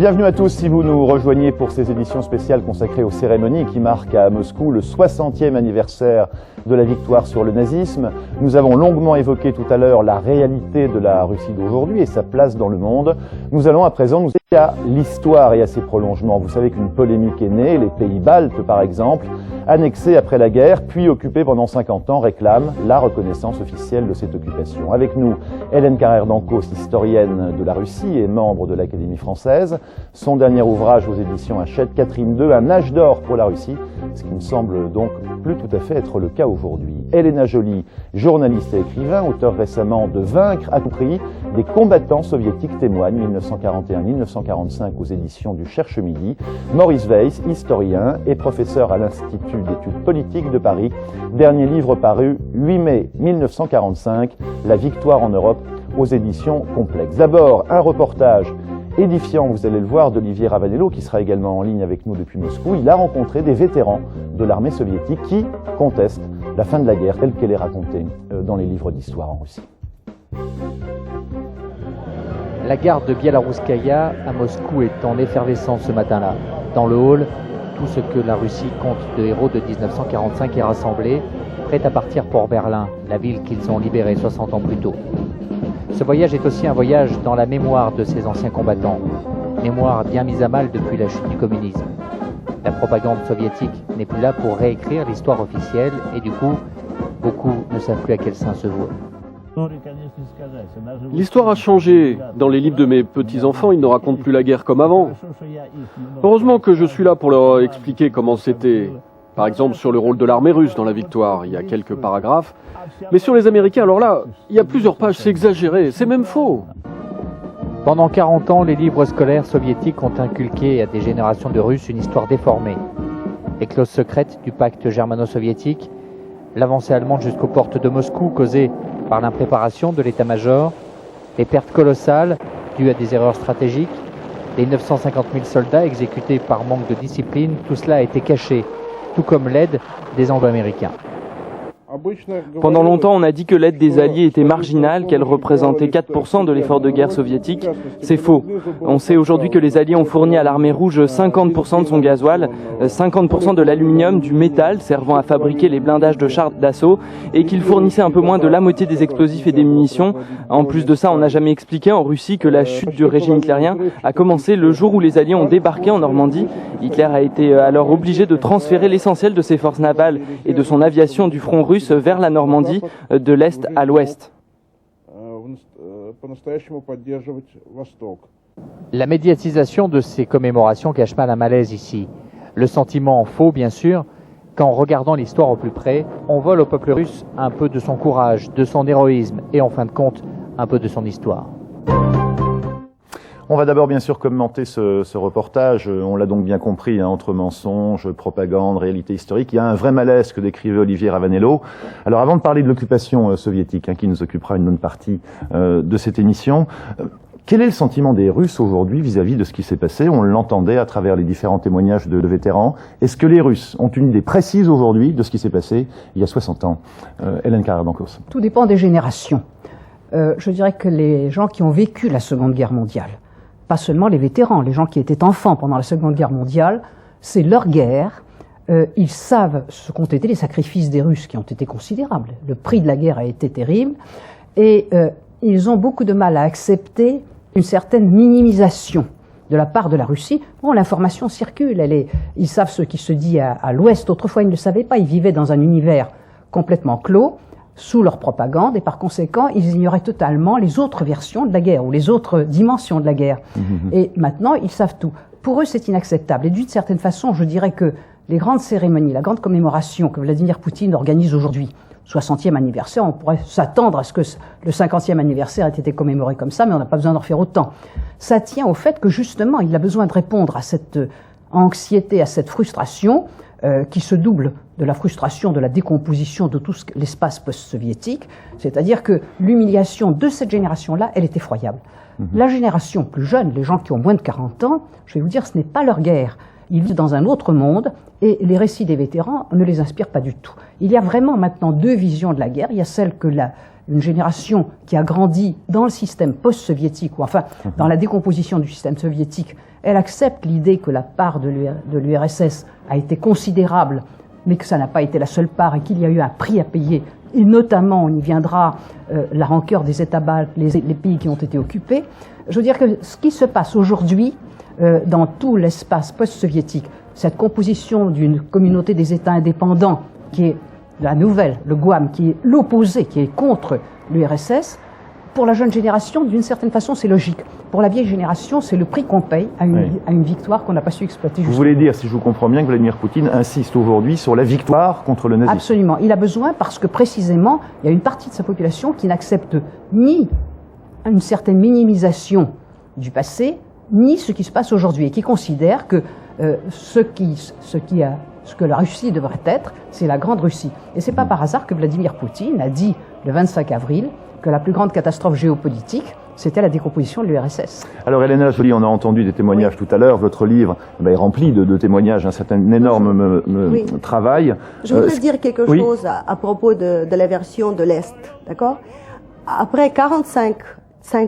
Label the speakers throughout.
Speaker 1: Bienvenue à tous si vous nous rejoignez pour ces éditions spéciales consacrées aux cérémonies qui marquent à Moscou le 60e anniversaire de la victoire sur le nazisme. Nous avons longuement évoqué tout à l'heure la réalité de la Russie d'aujourd'hui et sa place dans le monde. Nous allons à présent nous attaquer à l'histoire et à ses prolongements. Vous savez qu'une polémique est née. Les pays baltes, par exemple, annexés après la guerre, puis occupés pendant 50 ans, réclament la reconnaissance officielle de cette occupation. Avec nous, Hélène Carrère-Dancos, historienne de la Russie et membre de l'Académie française. Son dernier ouvrage aux éditions Hachette, Catherine II, un âge d'or pour la Russie, ce qui me semble donc plus tout à fait être le cas aujourd'hui. Elena Joly, journaliste et écrivain, auteur récemment de Vaincre à tout prix, des combattants soviétiques témoignent, 1941-1945 aux éditions du Cherche-Midi. Maurice Weiss, historien et professeur à l'Institut d'études politiques de Paris. Dernier livre paru 8 mai 1945, La victoire en Europe aux éditions Complexes. D'abord, un reportage édifiant, vous allez le voir, d'Olivier Ravanello, qui sera également en ligne avec nous depuis Moscou. Il a rencontré des vétérans de l'armée soviétique qui contestent la fin de la guerre telle qu'elle est racontée dans les livres d'histoire en Russie.
Speaker 2: La gare de Bielarouskaya à Moscou est en effervescence ce matin-là. Dans le hall, tout ce que la Russie compte de héros de 1945 est rassemblé, prêt à partir pour Berlin, la ville qu'ils ont libérée 60 ans plus tôt. Ce voyage est aussi un voyage dans la mémoire de ces anciens combattants, mémoire bien mise à mal depuis la chute du communisme. La propagande soviétique n'est plus là pour réécrire l'histoire officielle et du coup, beaucoup ne savent plus à quel sein se vouer.
Speaker 3: L'histoire a changé. Dans les livres de mes petits-enfants, ils ne racontent plus la guerre comme avant. Heureusement que je suis là pour leur expliquer comment c'était. Par exemple, sur le rôle de l'armée russe dans la victoire, il y a quelques paragraphes. Mais sur les Américains, alors là, il y a plusieurs pages, c'est exagéré, c'est même faux.
Speaker 2: Pendant 40 ans, les livres scolaires soviétiques ont inculqué à des générations de Russes une histoire déformée. Les clauses secrètes du pacte germano-soviétique, l'avancée allemande jusqu'aux portes de Moscou causée par l'impréparation de l'état-major, les pertes colossales dues à des erreurs stratégiques, les 950 000 soldats exécutés par manque de discipline, tout cela a été caché, tout comme l'aide des Anglo-Américains.
Speaker 4: Pendant longtemps, on a dit que l'aide des Alliés était marginale, qu'elle représentait 4% de l'effort de guerre soviétique. C'est faux. On sait aujourd'hui que les Alliés ont fourni à l'armée rouge 50% de son gasoil, 50% de l'aluminium, du métal servant à fabriquer les blindages de chars d'assaut, et qu'ils fournissaient un peu moins de la moitié des explosifs et des munitions. En plus de ça, on n'a jamais expliqué en Russie que la chute du régime hitlérien a commencé le jour où les Alliés ont débarqué en Normandie. Hitler a été alors obligé de transférer l'essentiel de ses forces navales et de son aviation du front russe vers la Normandie, de l'Est à l'Ouest.
Speaker 2: La médiatisation de ces commémorations cache mal un malaise ici. Le sentiment faux, bien sûr, qu'en regardant l'histoire au plus près, on vole au peuple russe un peu de son courage, de son héroïsme et en fin de compte, un peu de son histoire.
Speaker 1: On va d'abord bien sûr commenter ce reportage, on l'a donc bien compris, hein, entre mensonges, propagande, réalité historique. Il y a un vrai malaise que décrivait Olivier Ravanello. Alors avant de parler de l'occupation soviétique, hein, qui nous occupera une bonne partie de cette émission, quel est le sentiment des Russes aujourd'hui vis-à-vis de ce qui s'est passé? On l'entendait à travers les différents témoignages de vétérans. Est-ce que les Russes ont une idée précise aujourd'hui de ce qui s'est passé il y a 60 ans? Hélène Carrère-Dancos.
Speaker 5: Tout dépend des générations. Je dirais que les gens qui ont vécu la Seconde Guerre mondiale, pas seulement les vétérans, les gens qui étaient enfants pendant la Seconde Guerre mondiale, c'est leur guerre. Ils savent ce qu'ont été les sacrifices des Russes, qui ont été considérables. Le prix de la guerre a été terrible. Et ils ont beaucoup de mal à accepter une certaine minimisation de la part de la Russie. Bon, l'information circule. Ils savent ce qui se dit à l'Ouest. Autrefois, ils ne le savaient pas. Ils vivaient dans un univers complètement clos, sous leur propagande, et par conséquent, ils ignoraient totalement les autres versions de la guerre, ou les autres dimensions de la guerre. Et maintenant, ils savent tout. Pour eux, c'est inacceptable. Et d'une certaine façon, je dirais que les grandes cérémonies, la grande commémoration que Vladimir Poutine organise aujourd'hui, 60e anniversaire, on pourrait s'attendre à ce que le 50e anniversaire ait été commémoré comme ça, mais on n'a pas besoin d'en faire autant. Ça tient au fait que, justement, il a besoin de répondre à cette anxiété, à cette frustration, qui se double de la frustration de la décomposition de tout l'espace post-soviétique, c'est-à-dire que l'humiliation de cette génération-là, elle est effroyable. La génération plus jeune, les gens qui ont moins de 40 ans, je vais vous dire, ce n'est pas leur guerre. Ils vivent dans un autre monde et les récits des vétérans ne les inspirent pas du tout. Il y a vraiment maintenant deux visions de la guerre. Il y a celle que une génération qui a grandi dans le système post-soviétique, ou enfin dans la décomposition du système soviétique, elle accepte l'idée que la part de l'URSS a été considérable, mais que ça n'a pas été la seule part et qu'il y a eu un prix à payer. Et notamment, on y viendra, la rancœur des États baltes, les pays qui ont été occupés. Je veux dire que ce qui se passe aujourd'hui dans tout l'espace post-soviétique, cette composition d'une communauté des États indépendants qui est la nouvelle, le Guam, qui est l'opposé, qui est contre l'URSS, pour la jeune génération, d'une certaine façon, c'est logique. Pour la vieille génération, c'est le prix qu'on paye à une victoire qu'on n'a pas su exploiter.
Speaker 1: Vous voulez dire, si je vous comprends bien, que Vladimir Poutine insiste aujourd'hui sur la victoire contre le nazisme?
Speaker 5: Absolument. Il a besoin parce que précisément, il y a une partie de sa population qui n'accepte ni une certaine minimisation du passé, ni ce qui se passe aujourd'hui, et qui considère que ce que la Russie devrait être, c'est la grande Russie. Et c'est pas par hasard que Vladimir Poutine a dit le 25 avril que la plus grande catastrophe géopolitique, c'était la décomposition de l'URSS.
Speaker 1: Alors Elena Joly, on a entendu des témoignages tout à l'heure. Votre livre est rempli de témoignages, c'est un énorme travail.
Speaker 6: Je voudrais dire quelque chose à propos de la version de l'Est, d'accord? Après 45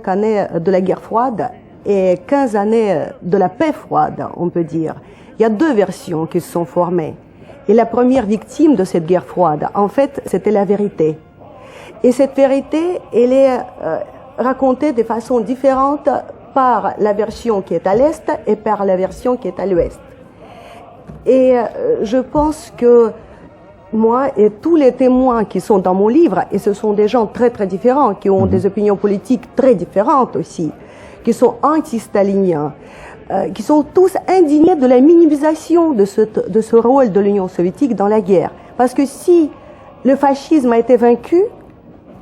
Speaker 6: années de la guerre froide et 15 années de la paix froide, on peut dire, il y a deux versions qui se sont formées. Et la première victime de cette guerre froide, en fait, c'était la vérité. Et cette vérité, elle est racontée de façon différente par la version qui est à l'Est et par la version qui est à l'Ouest. Et je pense que moi et tous les témoins qui sont dans mon livre, et ce sont des gens très très différents, qui ont des opinions politiques très différentes aussi, qui sont anti-staliniens, qui sont tous indignés de la minimisation de ce rôle de l'Union soviétique dans la guerre. Parce que si le fascisme a été vaincu,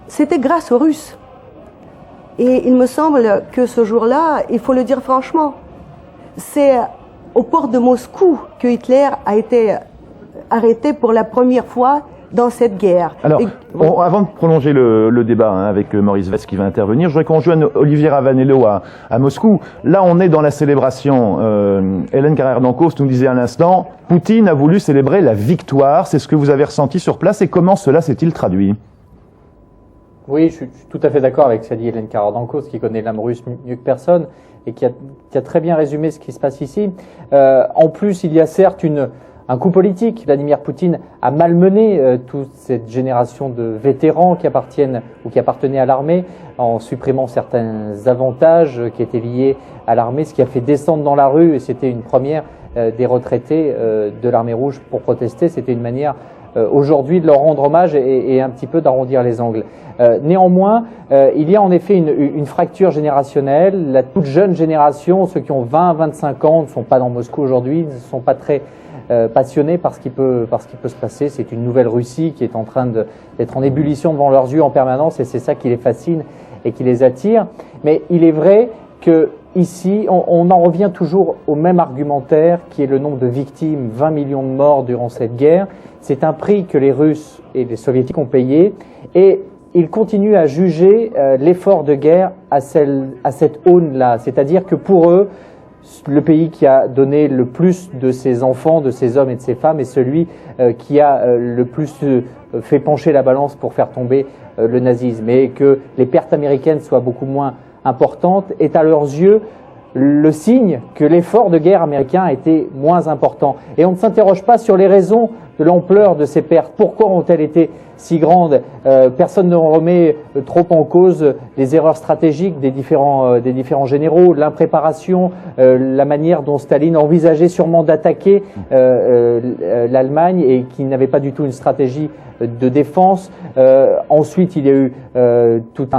Speaker 6: c'était grâce aux Russes. Et il me semble que ce jour-là, il faut le dire franchement, c'est au port de Moscou que Hitler a été arrêté pour la première fois dans cette guerre.
Speaker 1: Alors, avant de prolonger le débat avec Maurice Vest qui va intervenir, je voudrais qu'on joigne Olivier Ravanello à Moscou. Là, on est dans la célébration. Hélène Carrère-Dancos nous disait à l'instant, Poutine a voulu célébrer la victoire. C'est ce que vous avez ressenti sur place et comment cela s'est-il traduit?
Speaker 2: Oui, je suis tout à fait d'accord avec ce qu'a dit Hélène Carrère-Dancos, qui connaît l'âme russe mieux que personne et qui a très bien résumé ce qui se passe ici. En plus, il y a certes un coup politique. Vladimir Poutine a malmené toute cette génération de vétérans qui appartiennent ou qui appartenaient à l'armée en supprimant certains avantages qui étaient liés à l'armée, ce qui a fait descendre dans la rue, et c'était une première, des retraités de l'armée rouge pour protester. C'était une manière aujourd'hui de leur rendre hommage et un petit peu d'arrondir les angles. Néanmoins, il y a en effet une fracture générationnelle. La toute jeune génération, ceux qui ont 20-25 ans, ne sont pas dans Moscou aujourd'hui, ne sont pas très passionnés par ce qui peut se passer. C'est une nouvelle Russie qui est en train d'être en ébullition devant leurs yeux en permanence, et c'est ça qui les fascine et qui les attire. Mais il est vrai que ici, on en revient toujours au même argumentaire qui est le nombre de victimes, 20 millions de morts durant cette guerre. C'est un prix que les Russes et les Soviétiques ont payé, et ils continuent à juger l'effort de guerre à cette aune-là. C'est-à-dire que pour eux, le pays qui a donné le plus de ses enfants, de ses hommes et de ses femmes, est celui qui a le plus fait pencher la balance pour faire tomber le nazisme. Et que les pertes américaines soient beaucoup moins importantes est à leurs yeux le signe que l'effort de guerre américain a été moins important. Et on ne s'interroge pas sur les raisons de l'ampleur de ces pertes. Pourquoi ont-elles été si grandes? Personne ne remet trop en cause les erreurs stratégiques des différents généraux, l'impréparation, la manière dont Staline envisageait sûrement d'attaquer l'Allemagne et qui n'avait pas du tout une stratégie de défense. Ensuite, il y a eu toute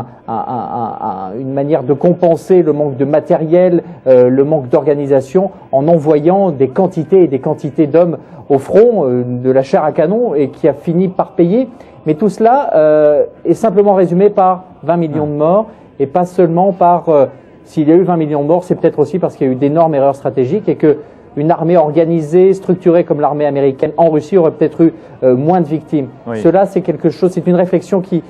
Speaker 2: une manière de compenser le manque de matériel, le manque d'organisation, en envoyant des quantités et des quantités d'hommes au front, de la chair à canon, et qui a fini par payer. Mais tout cela est simplement résumé par 20 millions de morts, et pas seulement par... s'il y a eu 20 millions de morts, c'est peut-être aussi parce qu'il y a eu d'énormes erreurs stratégiques, et que une armée organisée, structurée comme l'armée américaine en Russie aurait peut-être eu moins de victimes. Oui. Cela, c'est quelque chose, c'est une réflexion qui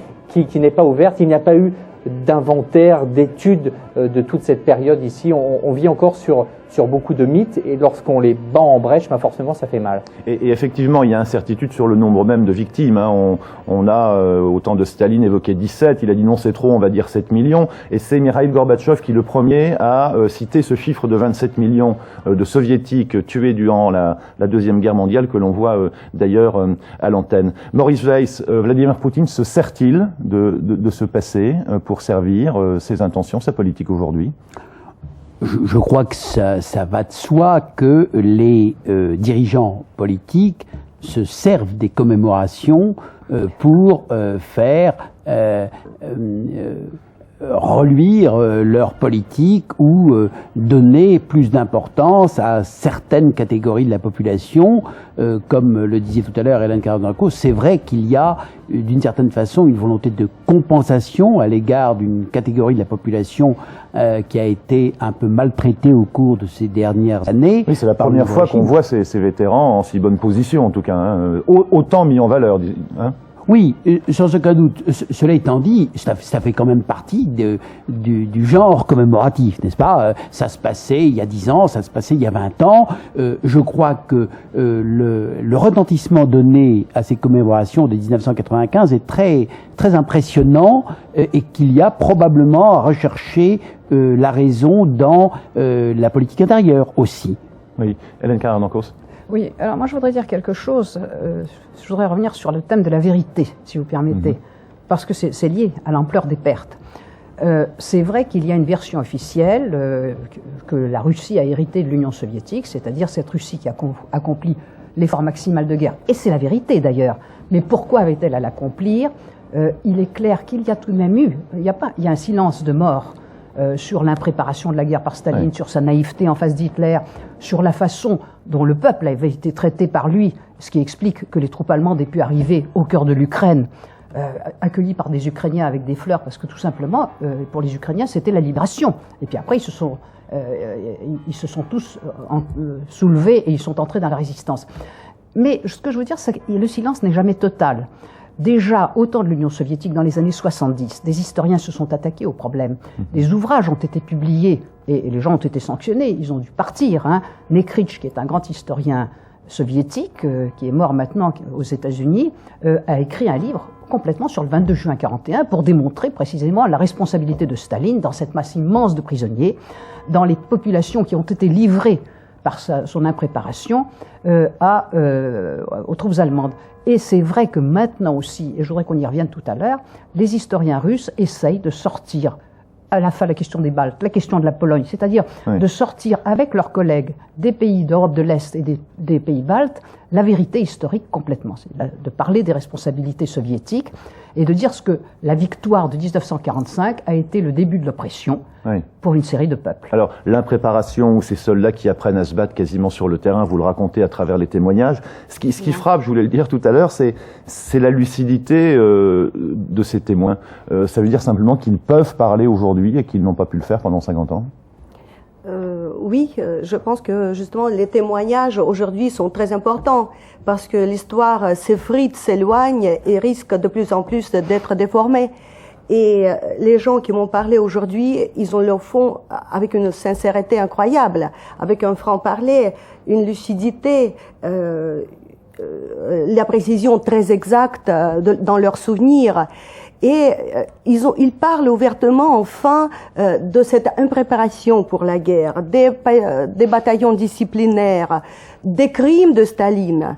Speaker 2: n'est pas ouverte. Il n'y a pas eu d'inventaire, d'études de toute cette période ici. On vit encore sur beaucoup de mythes, et lorsqu'on les bat en brèche, ben forcément ça fait mal.
Speaker 1: Et effectivement, il y a incertitude sur le nombre même de victimes. Hein. On a, au temps de Staline, évoqué 17, il a dit non c'est trop, on va dire 7 millions, et c'est Mikhaïl Gorbatchev qui le premier a cité ce chiffre de 27 millions de soviétiques tués durant la Deuxième Guerre mondiale, que l'on voit d'ailleurs à l'antenne. Maurice Weiss, Vladimir Poutine se sert-il de ce passé pour servir ses intentions, sa politique aujourd'hui ?
Speaker 7: Je crois que ça va de soi que les dirigeants politiques se servent des commémorations pour faire reluire leur politique ou donner plus d'importance à certaines catégories de la population. Comme le disait tout à l'heure Hélène Karamzanko, c'est vrai qu'il y a d'une certaine façon une volonté de compensation à l'égard d'une catégorie de la population qui a été un peu maltraitée au cours de ces dernières années.
Speaker 1: Oui, c'est la première fois qu'on voit ces vétérans en si bonne position, en tout cas, hein, autant mis en valeur. Hein.
Speaker 7: Oui, sans aucun doute. Cela étant dit, ça fait quand même partie du genre commémoratif, n'est-ce pas? Ça se passait il y a 10 ans, ça se passait il y a 20 ans. Je crois que le retentissement donné à ces commémorations de 1995 est très, très impressionnant et qu'il y a probablement à rechercher la raison dans la politique intérieure aussi.
Speaker 1: Oui, Hélène Karamzanko.
Speaker 5: Oui, alors moi je voudrais dire quelque chose. Je voudrais revenir sur le thème de la vérité, si vous permettez, parce que c'est lié à l'ampleur des pertes. C'est vrai qu'il y a une version officielle que la Russie a héritée de l'Union soviétique, c'est-à-dire cette Russie qui a accompli l'effort maximal de guerre. Et c'est la vérité d'ailleurs. Mais pourquoi avait-elle à l'accomplir? Il est clair qu'il y a tout de même eu, il y a un silence de mort sur l'impréparation de la guerre par Staline, sur sa naïveté en face d'Hitler, sur la façon dont le peuple avait été traité par lui, ce qui explique que les troupes allemandes aient pu arriver au cœur de l'Ukraine, accueillis par des Ukrainiens avec des fleurs, parce que tout simplement, pour les Ukrainiens, c'était la libération. Et puis après, ils se sont tous soulevés et ils sont entrés dans la résistance. Mais ce que je veux dire, c'est que le silence n'est jamais total. Déjà, au temps de l'Union soviétique, dans les années 70, des historiens se sont attaqués au problème. Des ouvrages ont été publiés et les gens ont été sanctionnés, ils ont dû partir. Hein. Nekrich, qui est un grand historien soviétique, qui est mort maintenant aux États-Unis, a écrit un livre complètement sur le 22 juin 1941 pour démontrer précisément la responsabilité de Staline dans cette masse immense de prisonniers, dans les populations qui ont été livrées par son impréparation aux troupes allemandes. Et c'est vrai que maintenant aussi, et je voudrais qu'on y revienne tout à l'heure, les historiens russes essayent de sortir à la fin la question des Baltes, la question de la Pologne, c'est-à-dire de sortir avec leurs collègues des pays d'Europe de l'Est et des pays baltes la vérité historique complètement, de parler des responsabilités soviétiques et de dire ce que la victoire de 1945 a été le début de l'oppression pour une série de peuples.
Speaker 1: Alors, l'impréparation, ces soldats qui apprennent à se battre quasiment sur le terrain, vous le racontez à travers les témoignages. Ce qui frappe, je voulais le dire tout à l'heure, c'est la lucidité de ces témoins. Ça veut dire simplement qu'ils peuvent parler aujourd'hui et qu'ils n'ont pas pu le faire pendant 50 ans.
Speaker 6: Oui, je pense que justement les témoignages aujourd'hui sont très importants parce que l'histoire s'effrite, s'éloigne et risque de plus en plus d'être déformée. Et les gens qui m'ont parlé aujourd'hui, ils le font avec une sincérité incroyable, avec un franc-parler, une lucidité, la précision très exacte dans leurs souvenirs. Et ils parlent ouvertement, enfin, de cette impréparation pour la guerre, des bataillons disciplinaires, des crimes de Staline.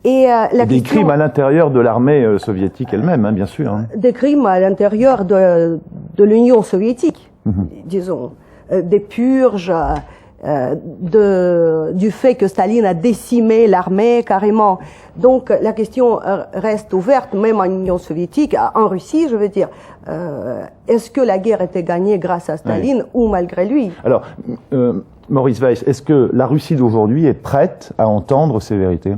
Speaker 6: Et
Speaker 1: des crimes à l'intérieur de l'armée soviétique elle-même, hein, bien sûr. Hein.
Speaker 6: Des crimes à l'intérieur de l'Union soviétique, disons, des purges, du fait que Staline a décimé l'armée carrément. Donc la question reste ouverte, même en Union soviétique, en Russie, je veux dire. Est-ce que la guerre était gagnée grâce à Staline ou malgré lui?
Speaker 1: Alors, Maurice Weiss, est-ce que la Russie d'aujourd'hui est prête à entendre ces vérités?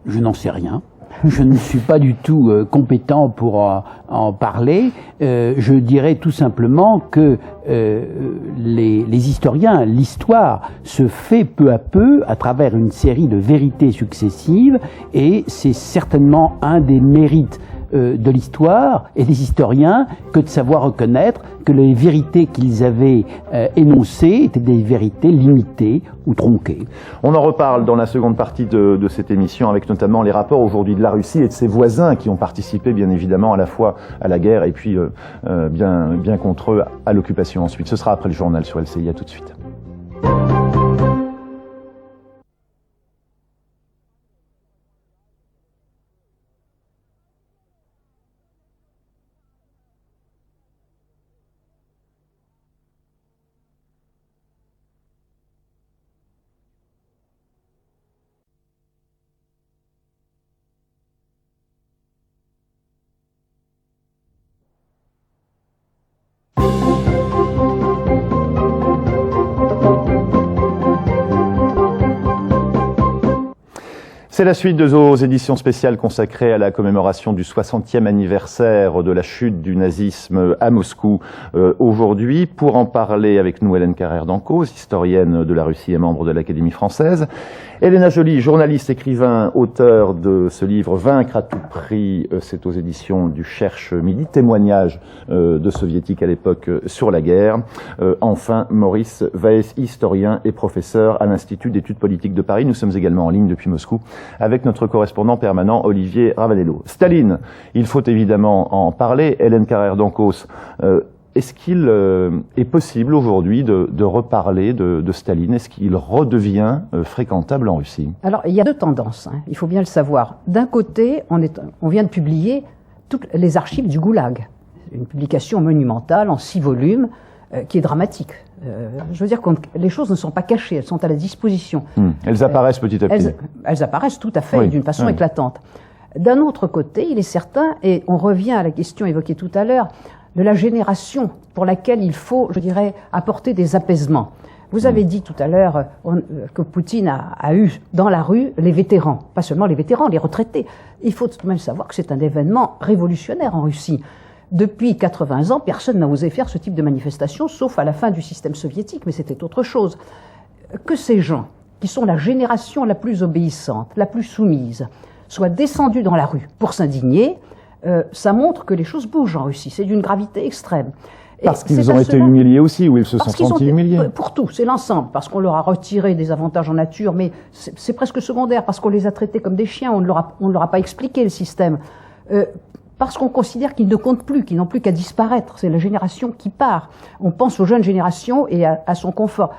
Speaker 7: Je n'en sais rien. Je ne suis pas du tout compétent pour en parler. Je dirais tout simplement que les historiens, l'histoire se fait peu à peu à travers une série de vérités successives et c'est certainement un des mérites de l'histoire et des historiens que de savoir reconnaître que les vérités qu'ils avaient énoncées étaient des vérités limitées ou tronquées.
Speaker 1: On en reparle dans la seconde partie de cette émission, avec notamment les rapports aujourd'hui de la Russie et de ses voisins qui ont participé bien évidemment à la fois à la guerre et puis bien contre eux à l'occupation ensuite. Ce sera après le journal sur LCI, à tout de suite. C'est la suite de nos éditions spéciales consacrées à la commémoration du 60e anniversaire de la chute du nazisme à Moscou. Aujourd'hui, pour en parler avec nous, Hélène Carrère d'Encausse, historienne de la Russie et membre de l'Académie française. Elena Joly, journaliste, écrivain, auteur de ce livre « Vaincre à tout prix », c'est aux éditions du Cherche Midi, témoignage de soviétiques à l'époque sur la guerre. Enfin, Maurice Vaes, historien et professeur à l'Institut d'études politiques de Paris. Nous sommes également en ligne depuis Moscou avec notre correspondant permanent Olivier Ravanello. Staline, il faut évidemment en parler. Hélène Carrère d'Encausse, est-ce qu'il est possible aujourd'hui de reparler de Staline? Est-ce qu'il redevient fréquentable en Russie?
Speaker 5: Alors, il y a deux tendances, hein, il faut bien le savoir. D'un côté, on vient de publier toutes les archives du Goulag, une publication monumentale en 6 volumes qui est dramatique. Je veux dire que les choses ne sont pas cachées, elles sont à la disposition.
Speaker 1: Elles apparaissent petit à petit.
Speaker 5: Elles apparaissent tout à fait,
Speaker 1: oui,
Speaker 5: d'une façon éclatante. D'un autre côté, il est certain, et on revient à la question évoquée tout à l'heure, de la génération pour laquelle il faut, je dirais, apporter des apaisements. Vous avez dit tout à l'heure que Poutine a eu dans la rue les vétérans, pas seulement les vétérans, les retraités. Il faut tout de même savoir que c'est un événement révolutionnaire en Russie. Depuis 80 ans, personne n'a osé faire ce type de manifestation, sauf à la fin du système soviétique, mais c'était autre chose. Que ces gens, qui sont la génération la plus obéissante, la plus soumise, soient descendus dans la rue pour s'indigner, ça montre que les choses bougent en Russie. C'est d'une gravité extrême.
Speaker 1: Parce qu'ils ont été humiliés aussi, ou ils se sont sentis humiliés.
Speaker 5: Pour tout, c'est l'ensemble, parce qu'on leur a retiré des avantages en nature, mais c'est presque secondaire, parce qu'on les a traités comme des chiens, on ne leur a pas expliqué le système. Parce qu'on considère qu'ils ne comptent plus, qu'ils n'ont plus qu'à disparaître. C'est la génération qui part. On pense aux jeunes générations et à son confort.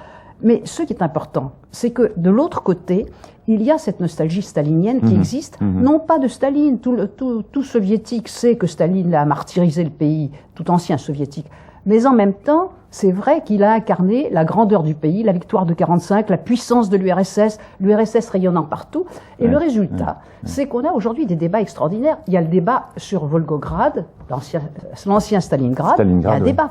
Speaker 5: Mais ce qui est important, c'est que de l'autre côté, il y a cette nostalgie stalinienne qui existe, non pas de Staline. Tout soviétique sait que Staline a martyrisé le pays, tout ancien soviétique. Mais en même temps, c'est vrai qu'il a incarné la grandeur du pays, la victoire de 45, la puissance de l'URSS rayonnant partout. Et le résultat, c'est qu'on a aujourd'hui des débats extraordinaires. Il y a le débat sur Volgograd, l'ancien Stalingrad. Il y a un débat,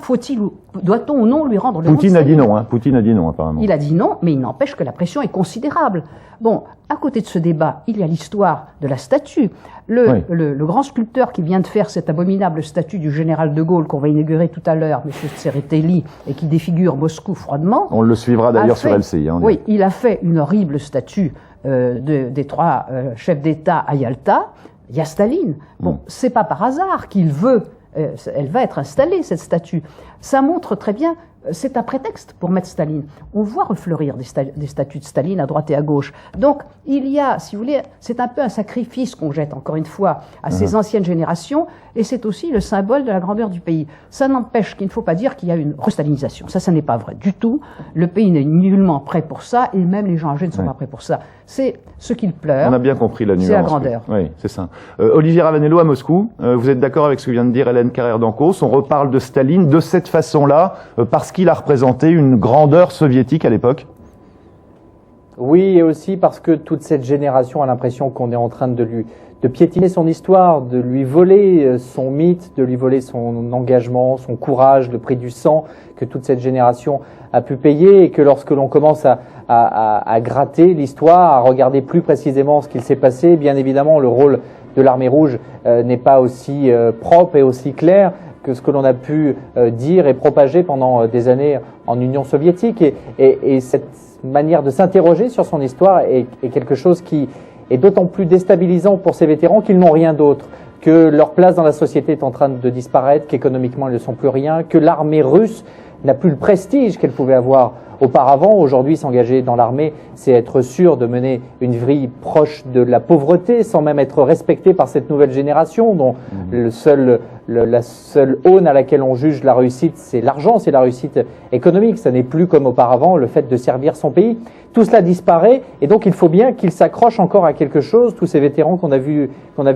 Speaker 5: doit-on ou non lui rendre le nom de
Speaker 1: Poutine a dit non, Poutine a dit non apparemment.
Speaker 5: Il a dit non, mais il n'empêche que la pression est considérable. Bon, à côté de ce débat, il y a l'histoire de la statue. Le grand sculpteur qui vient de faire cette abominable statue du général de Gaulle qu'on va inaugurer tout à l'heure, M. Tsereteli, et qui défigure Moscou froidement.
Speaker 1: On le suivra d'ailleurs sur LCI.
Speaker 5: Oui, il a fait une horrible statue des 3 chefs d'État à Yalta. Il y a Staline. Bon, c'est pas par hasard qu'il veut. Elle va être installée, cette statue. Ça montre très bien, c'est un prétexte pour mettre Staline. On voit refleurir des statues de Staline à droite et à gauche. Donc, il y a, si vous voulez, c'est un peu un sacrifice qu'on jette, encore une fois, à ces anciennes générations, et c'est aussi le symbole de la grandeur du pays. Ça n'empêche qu'il ne faut pas dire qu'il y a une restalinisation. Ça n'est pas vrai du tout. Le pays n'est nullement prêt pour ça, et même les gens âgés ne sont pas prêts pour ça. C'est ce qu'ils pleurent.
Speaker 1: On a bien compris la nuance.
Speaker 5: C'est la grandeur.
Speaker 1: Oui, c'est ça. Olivier Ravanello à Moscou, vous êtes d'accord avec ce que vient de dire Hélène Carrère d'Encausse? On reparle de Staline de cette façon-là, parce qu'il a représenté une grandeur soviétique à l'époque?
Speaker 2: Oui, et aussi parce que toute cette génération a l'impression qu'on est en train de piétiner son histoire, de lui voler son mythe, de lui voler son engagement, son courage, le prix du sang que toute cette génération a pu payer, et que lorsque l'on commence à gratter l'histoire, à regarder plus précisément ce qu'il s'est passé, bien évidemment le rôle de l'Armée rouge n'est pas aussi propre et aussi clair que ce que l'on a pu dire et propager pendant des années en Union soviétique, et cette manière de s'interroger sur son histoire est quelque chose qui est d'autant plus déstabilisant pour ces vétérans qu'ils n'ont rien d'autre que leur place dans la société est en train de disparaître, qu'économiquement ils ne sont plus rien, que l'armée russe n'a plus le prestige qu'elle pouvait avoir auparavant. Aujourd'hui, s'engager dans l'armée, c'est être sûr de mener une vie proche de la pauvreté, sans même être respecté par cette nouvelle génération, dont la seule aune à laquelle on juge la réussite, c'est l'argent, c'est la réussite économique. Ça n'est plus comme auparavant le fait de servir son pays. Tout cela disparaît, et donc il faut bien qu'ils s'accrochent encore à quelque chose, tous ces vétérans qu'on a vu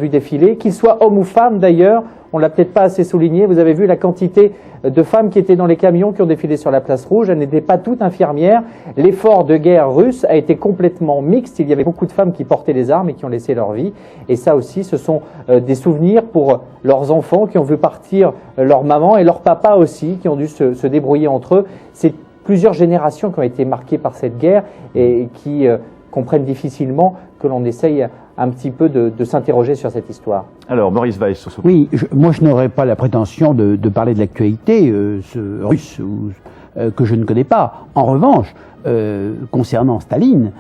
Speaker 2: défiler, qu'ils soient hommes ou femmes d'ailleurs. On l'a peut-être pas assez souligné. Vous avez vu la quantité de femmes qui étaient dans les camions qui ont défilé sur la place rouge. Elles n'étaient pas toutes infirmières. L'effort de guerre russe a été complètement mixte. Il y avait beaucoup de femmes qui portaient les armes et qui ont laissé leur vie. Et ça aussi, ce sont des souvenirs pour leurs enfants qui ont vu partir leur maman et leur papa aussi, qui ont dû se débrouiller entre eux. C'est plusieurs générations qui ont été marquées par cette guerre et qui comprennent difficilement que l'on essaye un petit peu de s'interroger sur cette histoire.
Speaker 1: Alors, Maurice Weiss, sur ce point.
Speaker 7: Oui, moi je n'aurais pas la prétention de parler de l'actualité russe que je ne connais pas. En revanche, concernant Staline,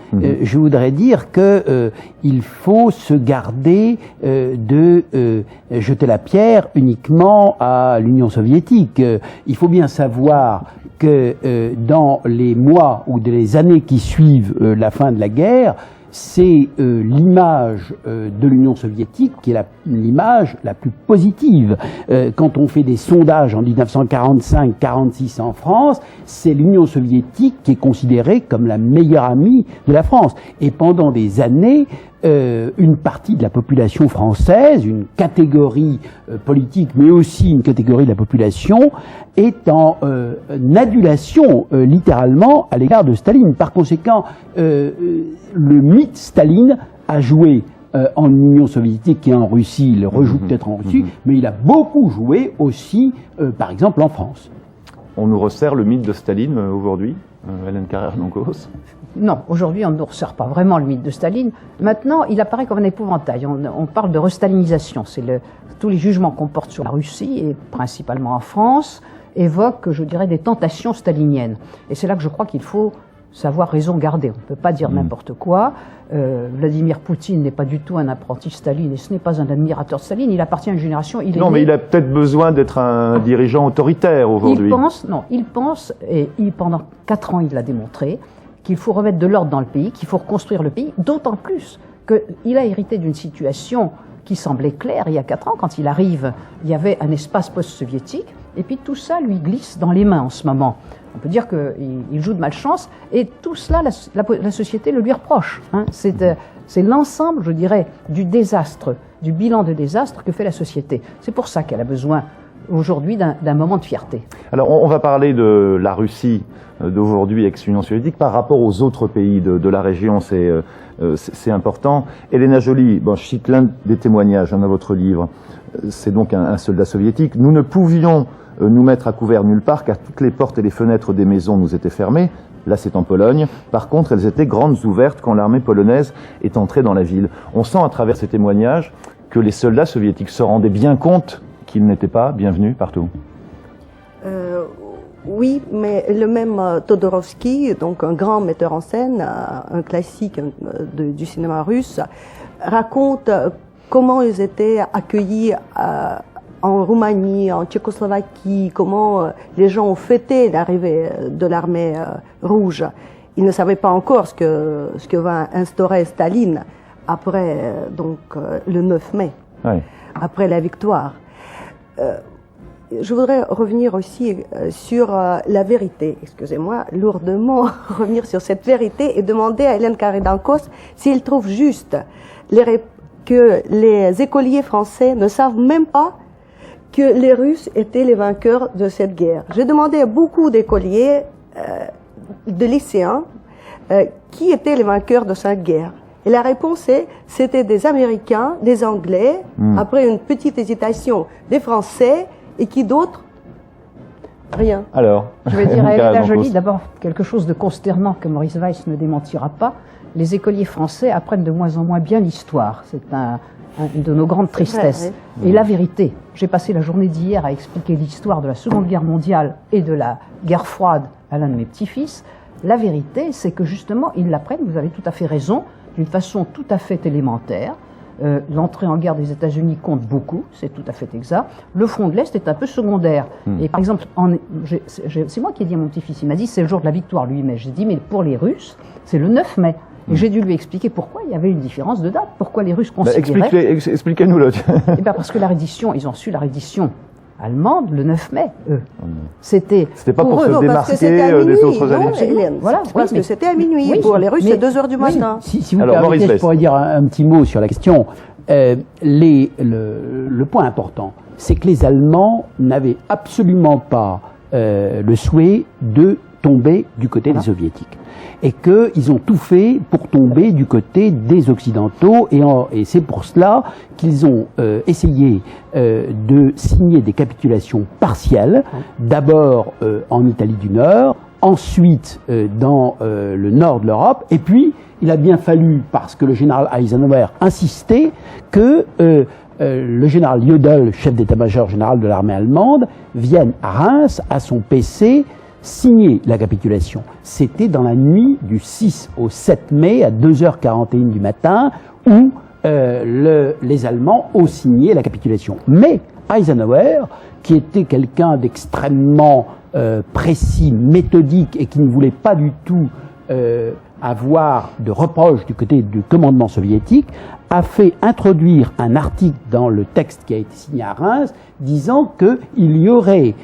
Speaker 7: je voudrais dire que il faut se garder de jeter la pierre uniquement à l'Union soviétique. Il faut bien savoir que dans les mois ou les années qui suivent la fin de la guerre, c'est l'image de l'Union soviétique qui est l'image la plus positive. Quand on fait des sondages en 1945-46 en France, c'est l'Union soviétique qui est considérée comme la meilleure amie de la France. Et pendant des années, une partie de la population française, une catégorie politique, mais aussi une catégorie de la population, est en adulation, littéralement, à l'égard de Staline. Par conséquent, le mythe Staline a joué en Union soviétique et en Russie, il rejoue peut-être en Russie, mais il a beaucoup joué aussi, par exemple, en France.
Speaker 1: On nous resserre le mythe de Staline aujourd'hui, Hélène Carrère-Doncos.
Speaker 5: Non, aujourd'hui, on ne nous resserre pas vraiment le mythe de Staline. Maintenant, il apparaît comme un épouvantail. On parle de restalinisation. C'est tous les jugements qu'on porte sur la Russie, et principalement en France, évoquent, je dirais, des tentations staliniennes. Et c'est là que je crois qu'il faut savoir raison garder. On ne peut pas dire n'importe quoi. Vladimir Poutine n'est pas du tout un apprenti de Staline, et ce n'est pas un admirateur de Staline. Il appartient à une génération...
Speaker 1: mais il a peut-être besoin d'être un dirigeant autoritaire aujourd'hui.
Speaker 5: Il pense, et pendant 4 ans, il l'a démontré, qu'il faut remettre de l'ordre dans le pays, qu'il faut reconstruire le pays, d'autant plus qu'il a hérité d'une situation qui semblait claire il y a 4 ans. Quand il arrive, il y avait un espace post-soviétique, et puis tout ça lui glisse dans les mains en ce moment. On peut dire qu'il joue de malchance, et tout cela, la société le lui reproche. C'est l'ensemble, je dirais, du désastre, du bilan de désastre que fait la société. C'est pour ça qu'elle a besoin aujourd'hui d'un moment de fierté.
Speaker 1: Alors on va parler de la Russie d'aujourd'hui, ex-Union soviétique, par rapport aux autres pays de la région, c'est important. Elena Joly, je cite l'un des témoignages dans votre livre, c'est donc un soldat soviétique. Nous ne pouvions nous mettre à couvert nulle part car toutes les portes et les fenêtres des maisons nous étaient fermées. Là, c'est en Pologne. Par contre, elles étaient grandes ouvertes quand l'armée polonaise est entrée dans la ville. On sent à travers ces témoignages que les soldats soviétiques se rendaient bien compte qu'ils n'étaient pas bienvenus partout.
Speaker 6: Oui, mais le même Todorovsky, donc un grand metteur en scène, un classique du cinéma russe, raconte comment ils étaient accueillis en Roumanie, en Tchécoslovaquie, comment les gens ont fêté l'arrivée de l'armée rouge. Ils ne savaient pas encore ce que va instaurer Staline après le 9 mai, après la victoire. Je voudrais revenir aussi sur la vérité, excusez-moi, lourdement revenir sur cette vérité et demander à Hélène Carrère-Doncos s'il trouve juste que les écoliers français ne savent même pas que les Russes étaient les vainqueurs de cette guerre. J'ai demandé à beaucoup d'écoliers, de lycéens, qui étaient les vainqueurs de cette guerre. Et la réponse c'était des Américains, des Anglais, après une petite hésitation, des Français, et qui d'autre? Rien.
Speaker 1: Alors,
Speaker 5: je vais dire à Hélène Joly d'abord quelque chose de consternant que Maurice Weiss ne démentira pas. Les écoliers français apprennent de moins en moins bien l'histoire. C'est une de nos grandes tristesses. Et la vérité, j'ai passé la journée d'hier à expliquer l'histoire de la Seconde Guerre mondiale et de la guerre froide à l'un de mes petits-fils. La vérité, c'est que justement, ils l'apprennent, vous avez tout à fait raison, d'une façon tout à fait élémentaire. L'entrée en guerre des États-Unis compte beaucoup, c'est tout à fait exact. Le front de l'Est est un peu secondaire. Et par exemple, c'est moi qui ai dit à mon petit-fils, il m'a dit c'est le jour de la victoire, le 8 mai. J'ai dit mais pour les Russes, c'est le 9 mai. Et j'ai dû lui expliquer pourquoi il y avait une différence de date, pourquoi les Russes considéraient...
Speaker 1: Expliquez-nous là.
Speaker 5: Eh bien parce que la reddition, ils ont su la reddition allemande le 9 mai, eux. C'était
Speaker 1: pas pour se démarquer des autres alliés.
Speaker 6: Voilà, parce que c'était à minuit. Oui, pour les Russes, c'est 2 heures du matin.
Speaker 7: Si vous permettez, je pourrais dire un petit mot sur la question. Le point important, c'est que les Allemands n'avaient absolument pas le souhait de tomber du côté des Soviétiques. Et qu'ils ont tout fait pour tomber du côté des Occidentaux, et c'est pour cela qu'ils ont essayé de signer des capitulations partielles, d'abord en Italie du Nord, ensuite dans le nord de l'Europe, et puis il a bien fallu, parce que le général Eisenhower insistait, que le général Jodl, chef d'état-major général de l'armée allemande, vienne à Reims, à son PC, signer la capitulation. C'était dans la nuit du 6 au 7 mai à 2h41 du matin où les Allemands ont signé la capitulation. Mais Eisenhower, qui était quelqu'un d'extrêmement précis, méthodique et qui ne voulait pas du tout avoir de reproches du côté du commandement soviétique, a fait introduire un article dans le texte qui a été signé à Reims disant qu'il y aurait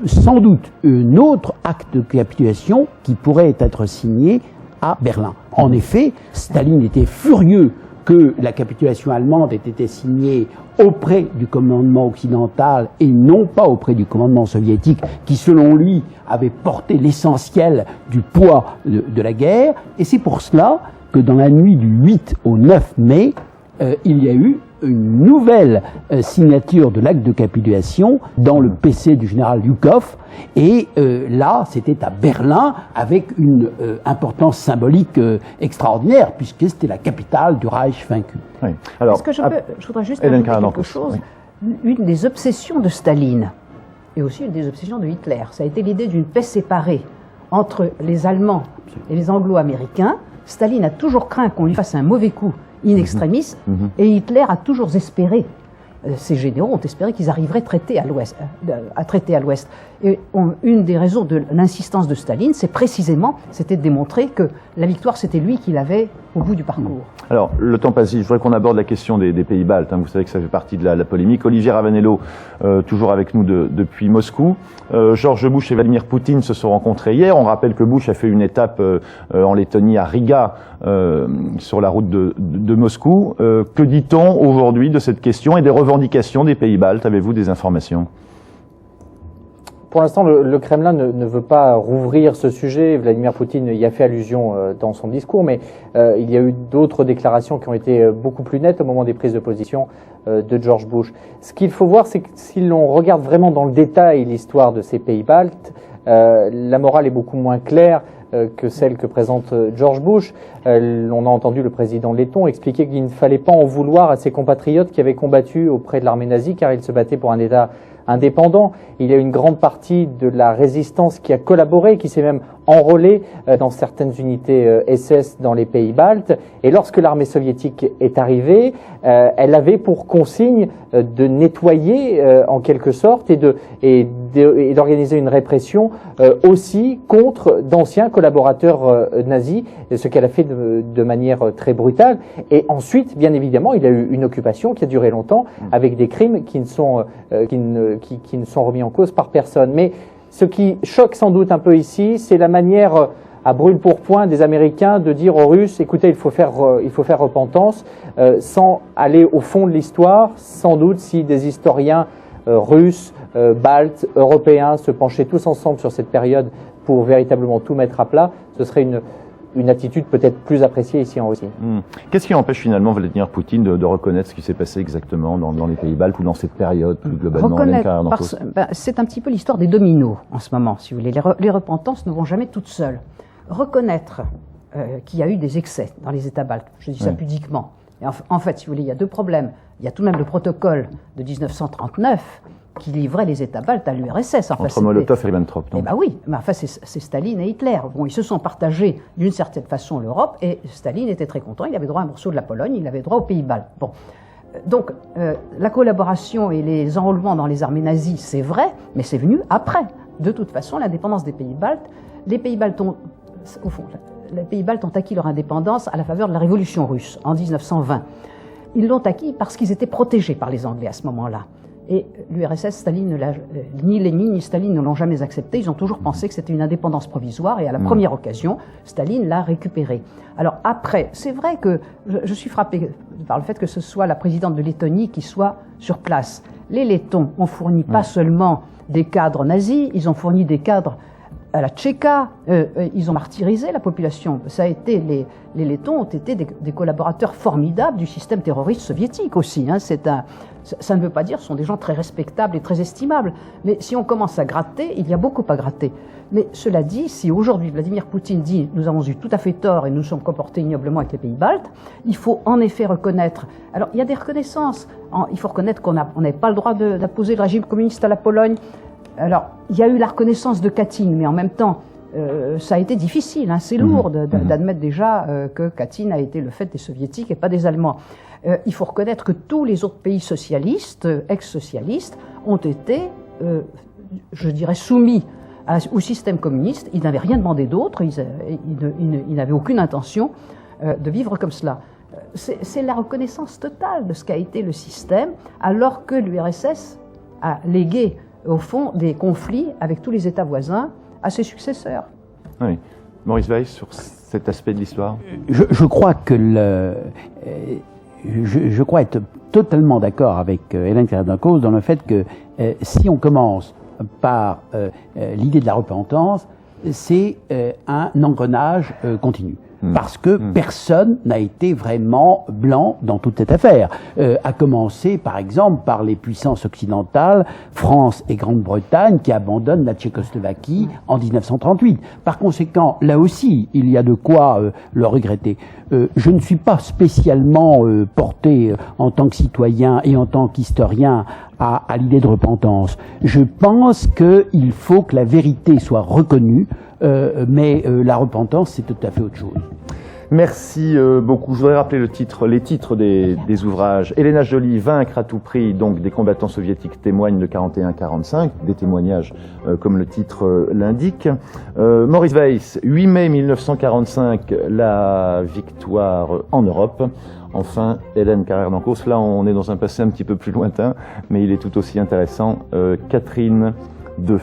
Speaker 7: sans doute un autre acte de capitulation qui pourrait être signé à Berlin. En effet, Staline était furieux que la capitulation allemande ait été signée auprès du commandement occidental et non pas auprès du commandement soviétique qui, selon lui, avait porté l'essentiel du poids de la guerre. Et c'est pour cela que dans la nuit du 8 au 9 mai, il y a eu une nouvelle signature de l'acte de capitulation dans le PC du général Zhukov, et là c'était à Berlin avec une importance symbolique extraordinaire puisque c'était la capitale du Reich vaincu.
Speaker 1: Oui. Alors,
Speaker 5: est-ce que je voudrais juste ajouter quelque chose. Oui. Une des obsessions de Staline et aussi une des obsessions de Hitler, ça a été l'idée d'une paix séparée entre les Allemands et les Anglo-Américains. Staline a toujours craint qu'on lui fasse un mauvais coup in extremis, et Hitler a toujours espéré, ces généraux ont espéré qu'ils arriveraient à traiter à l'Ouest. Et une des raisons de l'insistance de Staline, c'était de démontrer que la victoire, c'était lui qui l'avait au bout du parcours.
Speaker 1: Alors, le temps passe, je voudrais qu'on aborde la question des pays baltes. Vous savez que ça fait partie de la polémique. Olivier Ravanello, toujours avec nous depuis Moscou. George Bush et Vladimir Poutine se sont rencontrés hier. On rappelle que Bush a fait une étape en Lettonie, à Riga, sur la route de Moscou. Que dit-on aujourd'hui de cette question et des revendications des pays baltes? Avez-vous des informations?
Speaker 2: Pour l'instant, le Kremlin ne veut pas rouvrir ce sujet. Vladimir Poutine y a fait allusion dans son discours, mais il y a eu d'autres déclarations qui ont été beaucoup plus nettes au moment des prises de position de George Bush. Ce qu'il faut voir, c'est que si l'on regarde vraiment dans le détail l'histoire de ces pays baltes, la morale est beaucoup moins claire que celle que présente George Bush. On a entendu le président letton expliquer qu'il ne fallait pas en vouloir à ses compatriotes qui avaient combattu auprès de l'armée nazie, car ils se battaient pour un État indépendant. Il y a une grande partie de la résistance qui a collaboré, qui s'est même enrôlée dans certaines unités SS dans les pays baltes. Et lorsque l'armée soviétique est arrivée, elle avait pour consigne de nettoyer en quelque sorte et d'organiser une répression aussi contre d'anciens collaborateurs nazis, ce qu'elle a fait de manière très brutale. Et ensuite, bien évidemment, il y a eu une occupation qui a duré longtemps avec des crimes qui ne sont remis en cause par personne. Mais ce qui choque sans doute un peu ici, c'est la manière à brûle-pourpoint des Américains de dire aux Russes, écoutez, il faut faire repentance, sans aller au fond de l'histoire. Sans doute, si des historiens russes, baltes, européens se penchaient tous ensemble sur cette période pour véritablement tout mettre à plat, ce serait une attitude peut-être plus appréciée ici en Russie.
Speaker 1: Qu'est-ce qui empêche finalement Vladimir Poutine de reconnaître ce qui s'est passé exactement dans les pays baltes ou dans cette période plus globalement?
Speaker 5: C'est un petit peu l'histoire des dominos en ce moment, si vous voulez. Les repentances ne vont jamais toutes seules. Reconnaître qu'il y a eu des excès dans les États baltes, je dis ça pudiquement. Et en fait, si vous voulez, il y a deux problèmes. Il y a tout de même le protocole de 1939 qui livrait les États baltes à l'URSS. Enfin,
Speaker 1: entre Molotov et Ribbentrop.
Speaker 5: Eh ben oui, mais enfin c'est Staline et Hitler. Bon, ils se sont partagés d'une certaine façon l'Europe, et Staline était très content, il avait droit à un morceau de la Pologne, il avait droit aux pays baltes. Bon. Donc, la collaboration et les enrôlements dans les armées nazies, c'est vrai, mais c'est venu après. De toute façon, l'indépendance des pays baltes, les pays baltes ont, au fond, les pays baltes ont acquis leur indépendance à la faveur de la Révolution russe, en 1920. Ils l'ont acquis parce qu'ils étaient protégés par les Anglais à ce moment-là. Et l'URSS, Staline, ni Lénine ni Staline ne l'ont jamais accepté. Ils ont toujours pensé que c'était une indépendance provisoire, et à la première occasion, Staline l'a récupérée. Alors après, c'est vrai que je suis frappé par le fait que ce soit la présidente de Lettonie qui soit sur place. Les Lettons ont fourni pas seulement des cadres nazis, ils ont fourni des cadres à la Tchéka, ils ont martyrisé la population. Ça a été, les Lettons ont été des collaborateurs formidables du système terroriste soviétique aussi. Hein. Ça ne veut pas dire, ce sont des gens très respectables et très estimables. Mais si on commence à gratter, il y a beaucoup à gratter. Mais cela dit, si aujourd'hui Vladimir Poutine dit « nous avons eu tout à fait tort et nous nous sommes comportés ignoblement avec les pays baltes », il faut en effet reconnaître. Alors il y a des reconnaissances. Il faut reconnaître qu'on n'avait pas le droit d'imposer le régime communiste à la Pologne. Alors, il y a eu la reconnaissance de Katyn, mais en même temps, ça a été difficile, hein, c'est lourd d'admettre déjà que Katyn a été le fait des Soviétiques et pas des Allemands. Il faut reconnaître que tous les autres pays socialistes, ex-socialistes, ont été, je dirais, soumis au système communiste. Ils n'avaient rien demandé d'autre, ils n'avaient aucune intention de vivre comme cela. C'est la reconnaissance totale de ce qu'a été le système, alors que l'URSS a légué au fond des conflits avec tous les États voisins à ses successeurs. Oui.
Speaker 1: Maurice Weiss, sur cet aspect de l'histoire.
Speaker 7: Je crois que je crois être totalement d'accord avec Hélène Carrère-Dancause dans le fait que si on commence par l'idée de la repentance, c'est un engrenage continu. Parce que personne n'a été vraiment blanc dans toute cette affaire. À commencer, par exemple, par les puissances occidentales, France et Grande-Bretagne, qui abandonnent la Tchécoslovaquie en 1938. Par conséquent, là aussi, il y a de quoi le regretter. Je ne suis pas spécialement porté en tant que citoyen et en tant qu'historien à l'idée de repentance. Je pense qu'il faut que la vérité soit reconnue, mais la repentance, c'est tout à fait autre chose.
Speaker 1: Merci beaucoup. Je voudrais rappeler les titres des ouvrages. Elena Joly, Vaincre à tout prix, donc des combattants soviétiques témoignent de 41-45, des témoignages comme le titre l'indique. Maurice Weiss, 8 mai 1945, la victoire en Europe. Enfin, Hélène Carrère-Dancause, là on est dans un passé un petit peu plus lointain, mais il est tout aussi intéressant. Catherine II.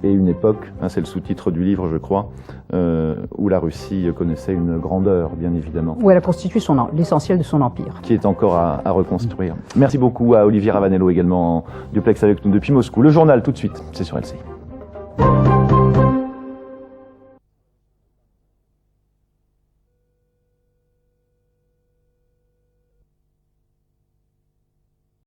Speaker 1: Et une époque, hein, c'est le sous-titre du livre je crois, où la Russie connaissait une grandeur bien évidemment.
Speaker 5: Où elle a constitué l'essentiel de son empire.
Speaker 1: Qui est encore à reconstruire. Merci beaucoup à Olivier Ravanello également en duplex avec nous depuis Moscou. Le journal tout de suite, c'est sur LCI.